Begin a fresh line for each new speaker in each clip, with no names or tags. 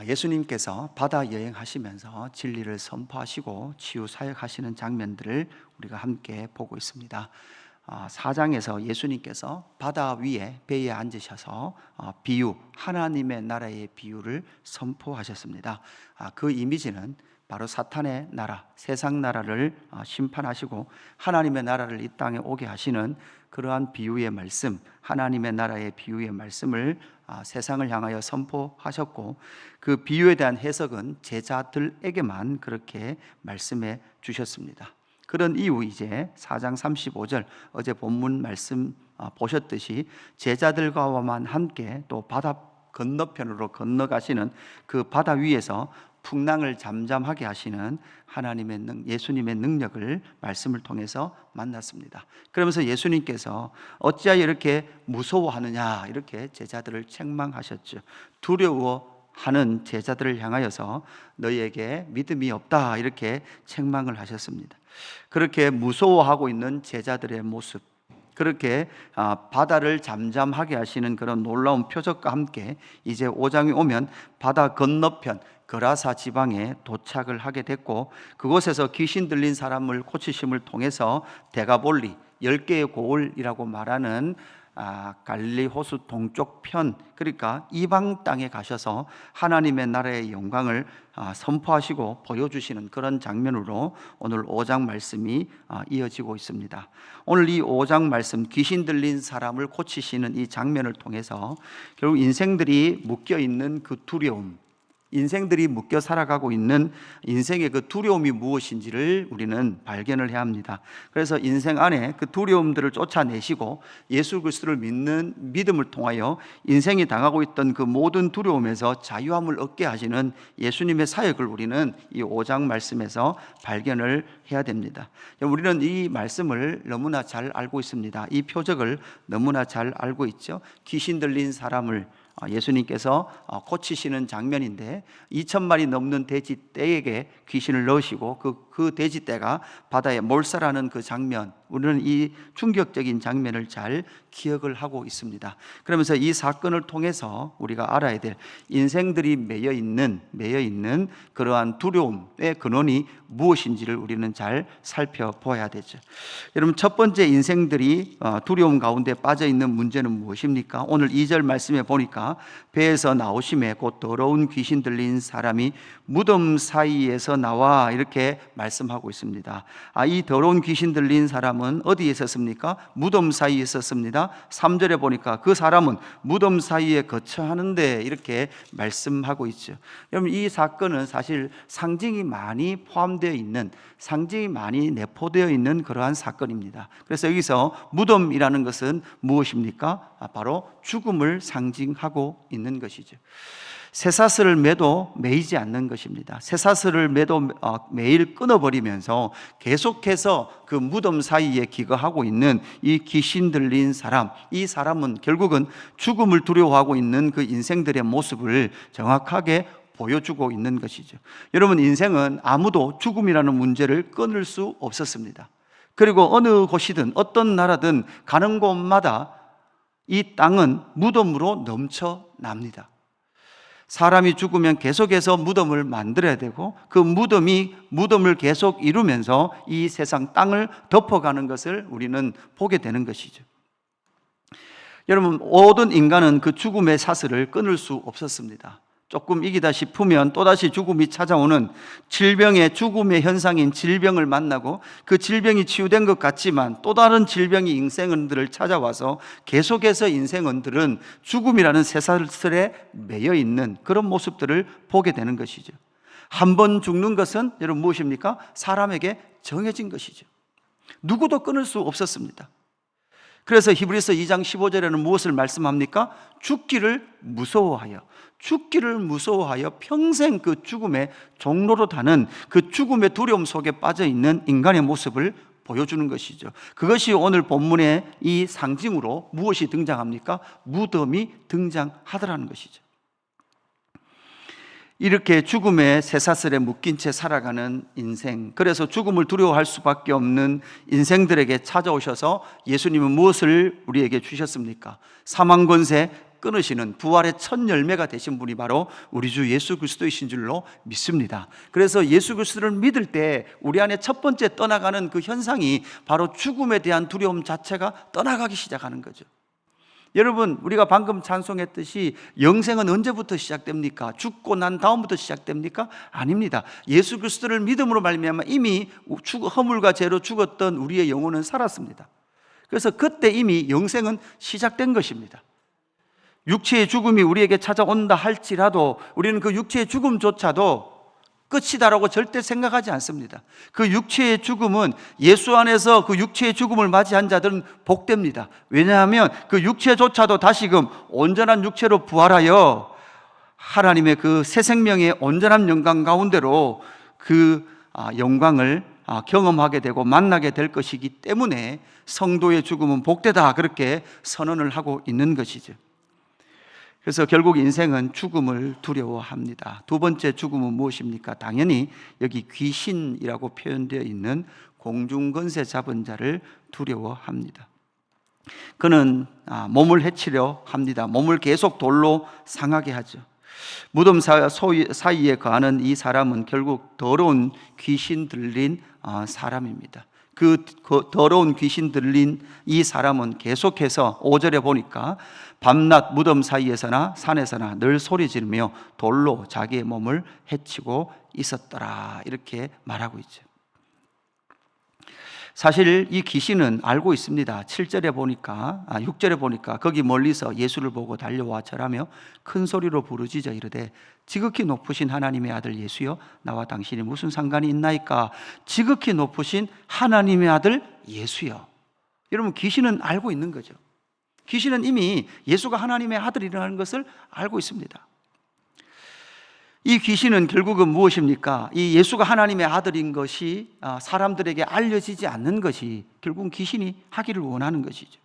예수님께서 바다 여행하시면서 진리를 선포하시고 치유 사역하시는 장면들을 우리가 함께 보고 있습니다. 4장에서 예수님께서 바다 위에 배에 앉으셔서 비유, 하나님의 나라의 비유를 선포하셨습니다. 그 이미지는 바로 사탄의 나라, 세상 나라를 심판하시고 하나님의 나라를 이 땅에 오게 하시는 그러한 비유의 말씀, 하나님의 나라의 비유의 말씀을 세상을 향하여 선포하셨고, 그 비유에 대한 해석은 제자들에게만 그렇게 말씀해 주셨습니다. 그런 이후 이제 4장 35절 어제 본문 말씀 보셨듯이 제자들과만 함께 또 바다 건너편으로 건너가시는 그 바다 위에서 풍랑을 잠잠하게 하시는 예수님의 능력을 말씀을 통해서 만났습니다. 그러면서 예수님께서 어찌하여 이렇게 무서워하느냐 이렇게 제자들을 책망하셨죠. 두려워하는 제자들을 향하여서 너희에게 믿음이 없다 이렇게 책망을 하셨습니다. 그렇게 무서워하고 있는 제자들의 모습, 그렇게 바다를 잠잠하게 하시는 그런 놀라운 표적과 함께 이제 5장에 오면 바다 건너편 거라사 지방에 도착을 하게 됐고, 그곳에서 귀신 들린 사람을 고치심을 통해서 데가볼리 10개의 고을이라고 말하는 갈릴리 호수 동쪽 편, 그러니까 이방 땅에 가셔서 하나님의 나라의 영광을 선포하시고 보여주시는 그런 장면으로 오늘 5장 말씀이 이어지고 있습니다. 오늘 이 5장 말씀, 귀신 들린 사람을 고치시는 이 장면을 통해서 결국 인생들이 묶여있는 그 두려움, 인생들이 묶여 살아가고 있는 인생의 그 두려움이 무엇인지를 우리는 발견을 해야 합니다. 그래서 인생 안에 그 두려움들을 쫓아내시고 예수 그리스도를 믿는 믿음을 통하여 인생이 당하고 있던 그 모든 두려움에서 자유함을 얻게 하시는 예수님의 사역을 우리는 이 5장 말씀에서 발견을 해야 됩니다. 우리는 이 말씀을 너무나 잘 알고 있습니다. 이 표적을 너무나 잘 알고 있죠. 귀신 들린 사람을 예수님께서 고치시는 장면인데 2,000마리 넘는 돼지떼에게 귀신을 넣으시고 그 돼지떼가 바다에 몰살하는 그 장면, 우리는 이 충격적인 장면을 잘 기억을 하고 있습니다. 그러면서 이 사건을 통해서 우리가 알아야 될 인생들이 매여 있는 그러한 두려움의 근원이 무엇인지를 우리는 잘 살펴보아야 되죠. 여러분, 첫 번째 인생들이 두려움 가운데 빠져 있는 문제는 무엇입니까? 오늘 2절 말씀에 보니까 배에서 나오심에 곧 더러운 귀신 들린 사람이 무덤 사이에서 나와 이렇게 말씀하고 있습니다. 이 더러운 귀신 들린 사람은 어디에 있었습니까? 무덤 사이에 있었습니다. 3절에 보니까 그 사람은 무덤 사이에 거처하는데 이렇게 말씀하고 있죠. 여러분, 이 사건은 사실 상징이 많이 포함되어 있는, 상징이 많이 내포되어 있는 그러한 사건입니다. 그래서 여기서 무덤이라는 것은 무엇입니까? 바로 죽음을 상징하고 있는 것이죠. 쇠사슬을 매도 매이지 않는 것입니다. 쇠사슬을 매도 매일 끊어버리면서 계속해서 그 무덤 사이에 기거하고 있는 이 귀신 들린 사람, 이 사람은 결국은 죽음을 두려워하고 있는 그 인생들의 모습을 정확하게 보여주고 있는 것이죠. 여러분, 인생은 아무도 죽음이라는 문제를 끊을 수 없었습니다. 그리고 어느 곳이든 어떤 나라든 가는 곳마다 이 땅은 무덤으로 넘쳐납니다. 사람이 죽으면 계속해서 무덤을 만들어야 되고 그 무덤을 계속 이루면서 이 세상 땅을 덮어가는 것을 우리는 보게 되는 것이죠. 여러분, 모든 인간은 그 죽음의 사슬을 끊을 수 없었습니다. 조금 이기다 싶으면 또다시 죽음이 찾아오는 죽음의 현상인 질병을 만나고 그 질병이 치유된 것 같지만 또 다른 질병이 인생들을 찾아와서 계속해서 인생들은 죽음이라는 쇠사슬에 매여 있는 그런 모습들을 보게 되는 것이죠. 한 번 죽는 것은 여러분 무엇입니까? 사람에게 정해진 것이죠. 누구도 끊을 수 없었습니다. 그래서 히브리서 2장 15절에는 무엇을 말씀합니까? 죽기를 무서워하여 평생 그 죽음의 종로로 다는 그 죽음의 두려움 속에 빠져 있는 인간의 모습을 보여주는 것이죠. 그것이 오늘 본문의 이 상징으로 무엇이 등장합니까? 무덤이 등장하더라는 것이죠. 이렇게 죽음의 쇠사슬에 묶인 채 살아가는 인생, 그래서 죽음을 두려워할 수밖에 없는 인생들에게 찾아오셔서 예수님은 무엇을 우리에게 주셨습니까? 사망 권세, 끊으시는 부활의 첫 열매가 되신 분이 바로 우리 주 예수 그리스도이신 줄로 믿습니다. 그래서 예수 그리스도를 믿을 때 우리 안에 첫 번째 떠나가는 그 현상이 바로 죽음에 대한 두려움 자체가 떠나가기 시작하는 거죠. 여러분, 우리가 방금 찬송했듯이 영생은 언제부터 시작됩니까? 죽고 난 다음부터 시작됩니까? 아닙니다. 예수 그리스도를 믿음으로 말미암아 이미 허물과 죄로 죽었던 우리의 영혼은 살았습니다. 그래서 그때 이미 영생은 시작된 것입니다. 육체의 죽음이 우리에게 찾아온다 할지라도 우리는 그 육체의 죽음조차도 끝이다라고 절대 생각하지 않습니다. 그 육체의 죽음은 예수 안에서 그 육체의 죽음을 맞이한 자들은 복됩니다. 왜냐하면 그 육체조차도 다시금 온전한 육체로 부활하여 하나님의 그 새 생명의 온전한 영광 가운데로 그 영광을 경험하게 되고 만나게 될 것이기 때문에 성도의 죽음은 복되다, 그렇게 선언을 하고 있는 것이죠. 그래서 결국 인생은 죽음을 두려워합니다. 두 번째 죽음은 무엇입니까? 당연히 여기 귀신이라고 표현되어 있는 공중권세 잡은 자를 두려워합니다. 그는 몸을 해치려 합니다. 몸을 계속 돌로 상하게 하죠. 무덤 사이에 거하는 이 사람은 결국 더러운 귀신 들린 사람입니다. 그 더러운 귀신 들린 이 사람은 계속해서 5절에 보니까 밤낮 무덤 사이에서나 산에서나 늘 소리 지르며 돌로 자기의 몸을 해치고 있었더라, 이렇게 말하고 있죠. 사실 이 귀신은 알고 있습니다. 7절에 보니까 6절에 보니까 거기 멀리서 예수를 보고 달려와 절하며 큰 소리로 부르짖어 이르되 지극히 높으신 하나님의 아들 예수여, 나와 당신이 무슨 상관이 있나이까? 지극히 높으신 하나님의 아들 예수여. 여러분, 귀신은 알고 있는 거죠. 귀신은 이미 예수가 하나님의 아들이라는 것을 알고 있습니다. 이 귀신은 결국은 무엇입니까? 이 예수가 하나님의 아들인 것이 사람들에게 알려지지 않는 것이 결국은 귀신이 하기를 원하는 것이죠.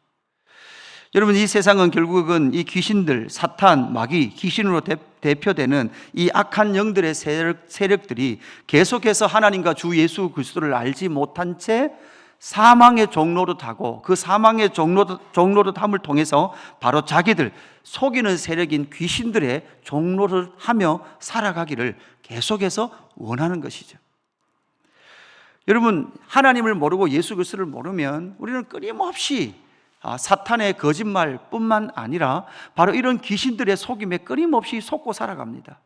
여러분, 이 세상은 결국은 이 귀신들, 사탄, 마귀, 귀신으로 대표되는 이 악한 영들의 세력들이 계속해서 하나님과 주 예수 그리스도를 알지 못한 채 사망의 종로로 타고, 그 사망의 종로로 탐을 통해서 바로 자기들 속이는 세력인 귀신들의 종로를 하며 살아가기를 계속해서 원하는 것이죠. 여러분, 하나님을 모르고 예수 그리스도를 모르면 우리는 끊임없이 사탄의 거짓말뿐만 아니라 바로 이런 귀신들의 속임에 끊임없이 속고 살아갑니다.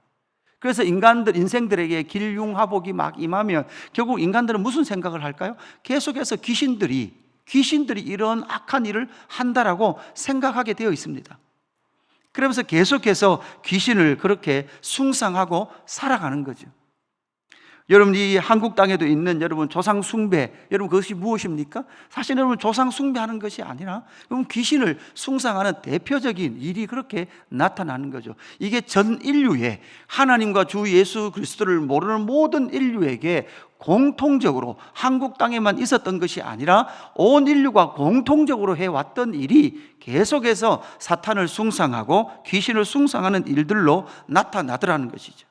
그래서 인생들에게 길흉하복이 막 임하면 결국 인간들은 무슨 생각을 할까요? 계속해서 귀신들이 이런 악한 일을 한다라고 생각하게 되어 있습니다. 그러면서 계속해서 귀신을 그렇게 숭상하고 살아가는 거죠. 여러분, 이 한국 땅에도 있는 여러분 조상 숭배, 여러분 그것이 무엇입니까? 사실 여러분 조상 숭배하는 것이 아니라 여러분 귀신을 숭상하는 대표적인 일이 그렇게 나타나는 거죠. 이게 전 인류에, 하나님과 주 예수 그리스도를 모르는 모든 인류에게 공통적으로 한국 땅에만 있었던 것이 아니라 온 인류가 공통적으로 해왔던 일이 계속해서 사탄을 숭상하고 귀신을 숭상하는 일들로 나타나더라는 것이죠.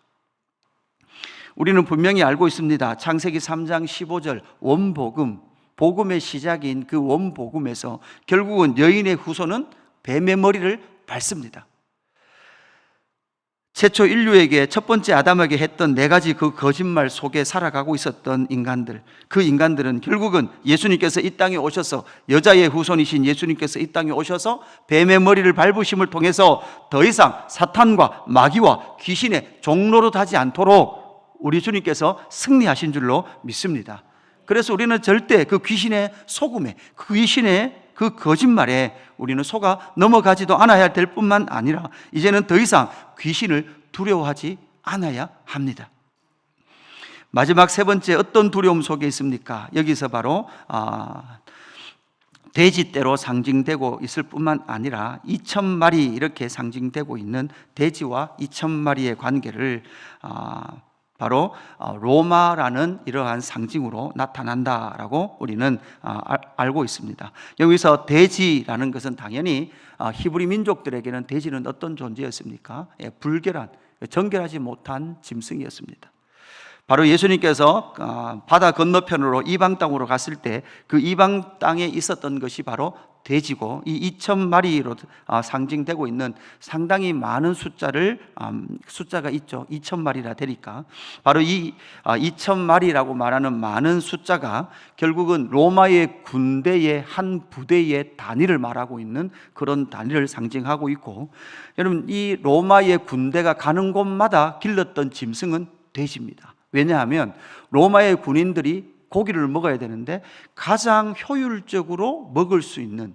우리는 분명히 알고 있습니다. 창세기 3장 15절 원복음, 복음의 시작인 그 원복음에서 결국은 여인의 후손은 뱀의 머리를 밟습니다. 최초 인류에게 첫 번째 아담에게 했던 네 가지 그 거짓말 속에 살아가고 있었던 인간들, 그 인간들은 결국은 예수님께서 이 땅에 오셔서, 여자의 후손이신 예수님께서 이 땅에 오셔서 뱀의 머리를 밟으심을 통해서 더 이상 사탄과 마귀와 귀신의 종로로 타지 않도록 우리 주님께서 승리하신 줄로 믿습니다. 그래서 우리는 절대 그 귀신의 속음에, 그 귀신의 그 거짓말에 우리는 속아 넘어가지도 않아야 될 뿐만 아니라 이제는 더 이상 귀신을 두려워하지 않아야 합니다. 마지막 세 번째, 어떤 두려움 속에 있습니까? 여기서 바로 돼지떼로 상징되고 있을 뿐만 아니라 2,000마리 이렇게 상징되고 있는 돼지와 2,000마리의 관계를 바로 로마라는 이러한 상징으로 나타난다라고 우리는 알고 있습니다. 여기서 돼지라는 것은 당연히 히브리 민족들에게는 돼지는 어떤 존재였습니까? 불결한, 정결하지 못한 짐승이었습니다. 바로 예수님께서 바다 건너편으로 이방 땅으로 갔을 때 그 이방 땅에 있었던 것이 바로 돼지고, 이 2,000마리로 상징되고 있는 상당히 많은 숫자가 있죠. 2,000마리라 되니까 바로 이 2,000마리라고 말하는 많은 숫자가 결국은 로마의 군대의 한 부대의 단위를 말하고 있는 그런 단위를 상징하고 있고, 여러분, 이 로마의 군대가 가는 곳마다 길렀던 짐승은 돼지입니다. 왜냐하면 로마의 군인들이 고기를 먹어야 되는데 가장 효율적으로 먹을 수 있는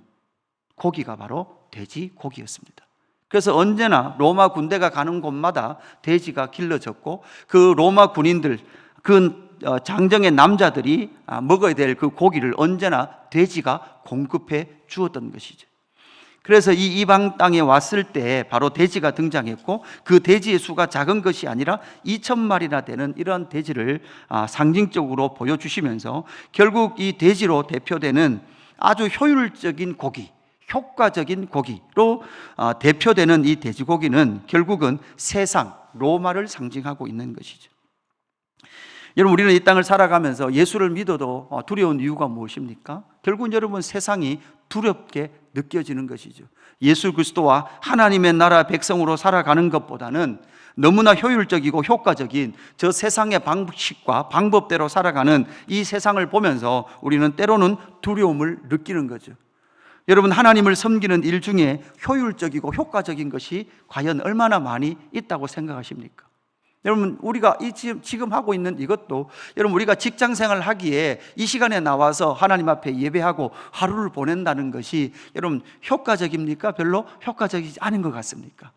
고기가 바로 돼지 고기였습니다. 그래서 언제나 로마 군대가 가는 곳마다 돼지가 길러졌고, 그 로마 군인들, 그 장정의 남자들이 먹어야 될 그 고기를 언제나 돼지가 공급해 주었던 것이죠. 그래서 이 이방 땅에 왔을 때 바로 돼지가 등장했고, 그 돼지의 수가 작은 것이 아니라 2,000마리나 되는 이러한 돼지를 상징적으로 보여주시면서 결국 이 돼지로 대표되는 아주 효율적인 고기, 효과적인 고기로 대표되는 이 돼지고기는 결국은 세상, 로마를 상징하고 있는 것이죠. 여러분, 우리는 이 땅을 살아가면서 예수를 믿어도 두려운 이유가 무엇입니까? 결국은 여러분, 세상이 두렵게 느껴지는 것이죠. 예수 그리스도와 하나님의 나라 백성으로 살아가는 것보다는 너무나 효율적이고 효과적인 저 세상의 방식과 방법대로 살아가는 이 세상을 보면서 우리는 때로는 두려움을 느끼는 거죠. 여러분, 하나님을 섬기는 일 중에 효율적이고 효과적인 것이 과연 얼마나 많이 있다고 생각하십니까? 여러분, 우리가 지금 하고 있는 이것도, 여러분, 우리가 직장 생활을 하기에 이 시간에 나와서 하나님 앞에 예배하고 하루를 보낸다는 것이 여러분 효과적입니까? 별로 효과적이지 않은 것 같습니까?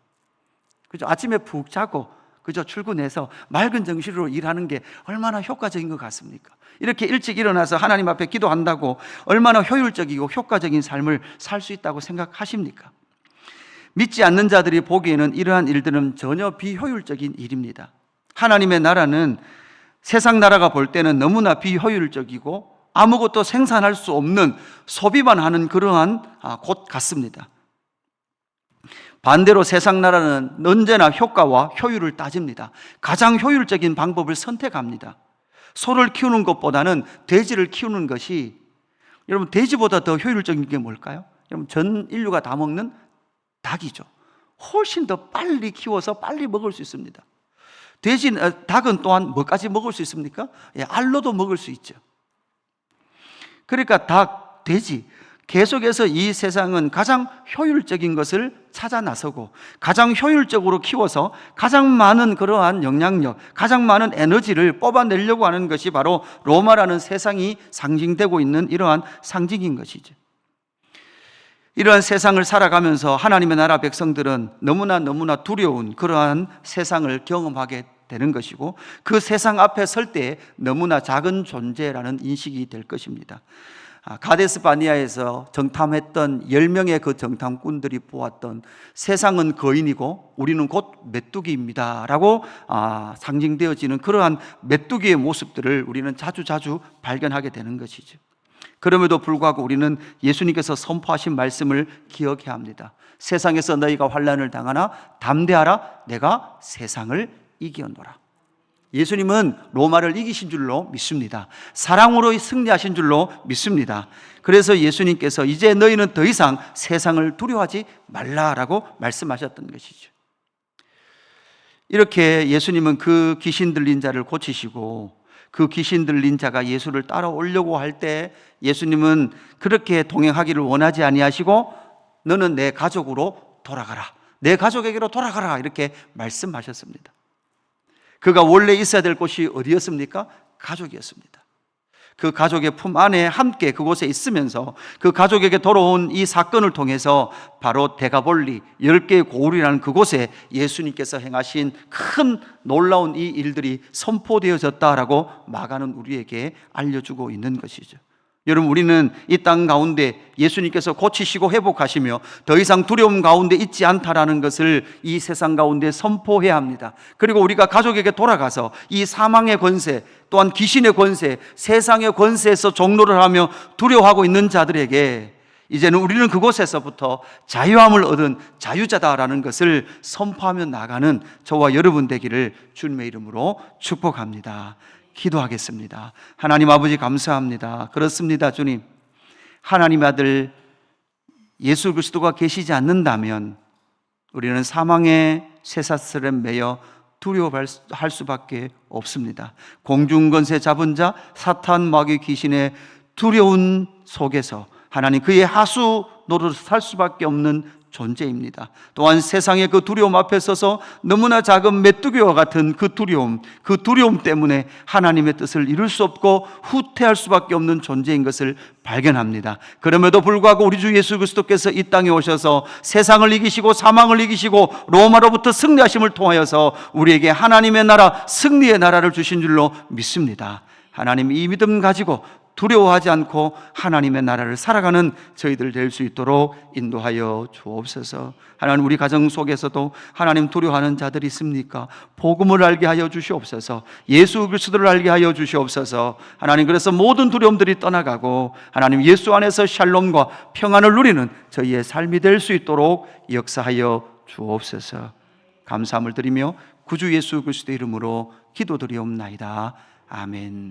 그죠? 아침에 푹 자고 그죠? 출근해서 맑은 정신으로 일하는 게 얼마나 효과적인 것 같습니까? 이렇게 일찍 일어나서 하나님 앞에 기도한다고 얼마나 효율적이고 효과적인 삶을 살 수 있다고 생각하십니까? 믿지 않는 자들이 보기에는 이러한 일들은 전혀 비효율적인 일입니다. 하나님의 나라는 세상 나라가 볼 때는 너무나 비효율적이고 아무것도 생산할 수 없는 소비만 하는 그러한 곳 같습니다. 반대로 세상 나라는 언제나 효과와 효율을 따집니다. 가장 효율적인 방법을 선택합니다. 소를 키우는 것보다는 돼지를 키우는 것이, 여러분, 돼지보다 더 효율적인 게 뭘까요? 여러분, 전 인류가 다 먹는 닭이죠. 훨씬 더 빨리 키워서 빨리 먹을 수 있습니다. 닭은 또한 뭐까지 먹을 수 있습니까? 알로도 먹을 수 있죠. 그러니까 닭, 돼지, 계속해서 이 세상은 가장 효율적인 것을 찾아 나서고 가장 효율적으로 키워서 가장 많은 그러한 영향력, 가장 많은 에너지를 뽑아내려고 하는 것이 바로 로마라는 세상이 상징되고 있는 이러한 상징인 것이죠. 이러한 세상을 살아가면서 하나님의 나라 백성들은 너무나 두려운 그러한 세상을 경험하게 되는 것이고, 그 세상 앞에 설 때 너무나 작은 존재라는 인식이 될 것입니다. 가데스 바니아에서 정탐했던 10명의 그 정탐꾼들이 보았던 세상은 거인이고 우리는 곧 메뚜기입니다 라고 상징되어지는 그러한 메뚜기의 모습들을 우리는 자주 발견하게 되는 것이죠. 그럼에도 불구하고 우리는 예수님께서 선포하신 말씀을 기억해야 합니다. 세상에서 너희가 환난을 당하나 담대하라, 내가 세상을 이기었노라. 예수님은 로마를 이기신 줄로 믿습니다. 사랑으로 승리하신 줄로 믿습니다. 그래서 예수님께서 이제 너희는 더 이상 세상을 두려워하지 말라라고 말씀하셨던 것이죠. 이렇게 예수님은 그 귀신 들린 자를 고치시고, 그 귀신 들린 자가 예수를 따라오려고 할 때 예수님은 그렇게 동행하기를 원하지 아니하시고 너는 내 가족으로 돌아가라, 내 가족에게로 돌아가라 이렇게 말씀하셨습니다. 그가 원래 있어야 될 곳이 어디였습니까? 가족이었습니다. 그 가족의 품 안에 함께 그곳에 있으면서 그 가족에게 돌아온 이 사건을 통해서 바로 데가볼리 10개의 고울이라는 그곳에 예수님께서 행하신 큰 놀라운 이 일들이 선포되어졌다라고 마가는 우리에게 알려주고 있는 것이죠. 여러분, 우리는 이 땅 가운데 예수님께서 고치시고 회복하시며 더 이상 두려움 가운데 있지 않다라는 것을 이 세상 가운데 선포해야 합니다. 그리고 우리가 가족에게 돌아가서 이 사망의 권세, 또한 귀신의 권세, 세상의 권세에서 종노를 하며 두려워하고 있는 자들에게 이제는 우리는 그곳에서부터 자유함을 얻은 자유자다라는 것을 선포하며 나가는 저와 여러분 되기를 주님의 이름으로 축복합니다. 기도하겠습니다. 하나님 아버지, 감사합니다. 그렇습니다, 주님. 하나님 아들 예수 그리스도가 계시지 않는다면 우리는 사망의 쇠사슬에 매여 두려워할 수밖에 없습니다. 공중권세 잡은 자 사탄 마귀 귀신의 두려운 속에서 하나님 그의 하수 노릇을 살 수밖에 없는 존재입니다. 또한 세상의 그 두려움 앞에 서서 너무나 작은 메뚜기와 같은 그 두려움 때문에 하나님의 뜻을 이룰 수 없고 후퇴할 수밖에 없는 존재인 것을 발견합니다. 그럼에도 불구하고 우리 주 예수 그리스도께서 이 땅에 오셔서 세상을 이기시고 사망을 이기시고 로마로부터 승리하심을 통하여서 우리에게 하나님의 나라, 승리의 나라를 주신 줄로 믿습니다. 하나님 이 믿음 가지고 두려워하지 않고 하나님의 나라를 살아가는 저희들 될 수 있도록 인도하여 주옵소서. 하나님 우리 가정 속에서도 하나님 두려워하는 자들이 있습니까? 복음을 알게 하여 주시옵소서. 예수 그리스도를 알게 하여 주시옵소서. 하나님 그래서 모든 두려움들이 떠나가고 하나님 예수 안에서 샬롬과 평안을 누리는 저희의 삶이 될 수 있도록 역사하여 주옵소서. 감사함을 드리며 구주 예수 그리스도의 이름으로 기도드리옵나이다. 아멘.